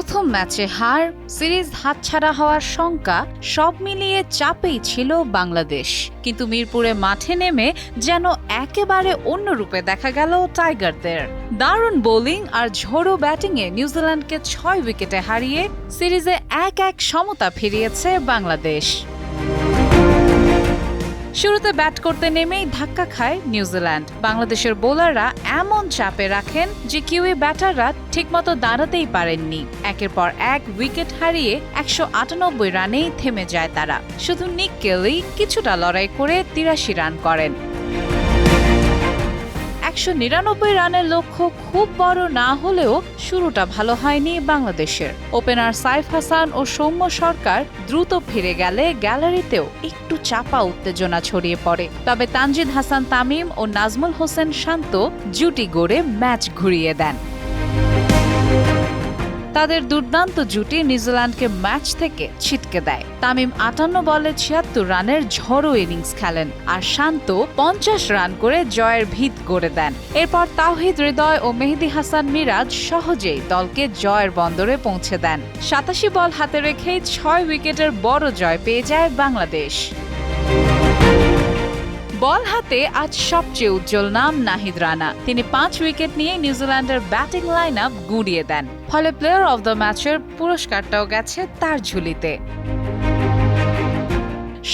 প্রথম ম্যাচে হার, সিরিজ হাতছাড়া হওয়ার শঙ্কা সব মিলিয়ে চাপেই ছিল বাংলাদেশ। কিন্তু মিরপুরে মাঠে নেমে যেন একেবারে অন্য রূপে দেখা গেল টাইগারদের। দারুণ বোলিং আর ঝোড়ো ব্যাটিংয়ে নিউজিল্যান্ডকে 6 উইকেটে হারিয়ে সিরিজে 1-1 সমতা ফিরিয়েছে বাংলাদেশ। শুরুতে ব্যাট করতে নেমেই ধাক্কা খায় নিউজিল্যান্ড। বাংলাদেশের বোলাররা এমন চাপে রাখেন যে কিউই ব্যাটাররা ঠিকমতো দাঁড়াতেই পারেননি। একের পর এক উইকেট হারিয়ে 198 রানেই থেমে যায় তারা। শুধু নিক কেলি কিছুটা লড়াই করে 83 রান করেন। 199 রানের লক্ষ্য খুব বড় না হলেও শুরুটা ভালো হয়নি বাংলাদেশের। ওপেনার সাইফ হাসান ও সৌম্য সরকার দ্রুত ফিরে গেলে গ্যালারিতেও একটু চাপা উত্তেজনা ছড়িয়ে পড়ে। তবে তানজিদ হাসান তামিম ও নাজমুল হোসেন শান্ত জুটি গড়ে ম্যাচ ঘুরিয়ে দেন। তাদের দুর্দান্ত জুটি নিউজিল্যান্ডকে ম্যাচ থেকে ছিটকে দেয়। তামিম 58 বলে 76 রানের ঝড়ো ইনিংস খেলেন আর শান্ত 50 রান করে জয়ের ভিত গড়ে দেন। এরপর তাওহিদ হৃদয় ও মেহেদী হাসান মিরাজ সহজেই দলকে জয়ের বন্দরে পৌঁছে দেন। 87 বল হাতে রেখেই 6 উইকেটের বড় জয় পেয়ে যায় বাংলাদেশ। বল হাতে আজ সবচেয়ে উজ্জ্বল নাম নাহিদ রানা। তিনি 5 উইকেট নিয়ে নিউজিল্যান্ডের ব্যাটিং লাইন আপ গুঁড়িয়ে দেন। ফলে প্লেয়ার অব দ্য ম্যাচের পুরস্কারটাও গেছে তার ঝুলিতে।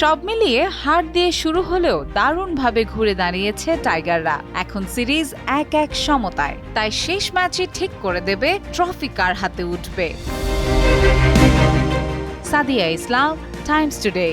সব মিলিয়ে হার দিয়ে শুরু হলেও দারুণভাবে ঘুরে দাঁড়িয়েছে টাইগাররা। এখন সিরিজ 1-1 সমতায়। তাই শেষ ম্যাচে ঠিক করে দেবে ট্রফি কার হাতে উঠবে। সাদিয়া ইসলাম, টাইমস টুডে।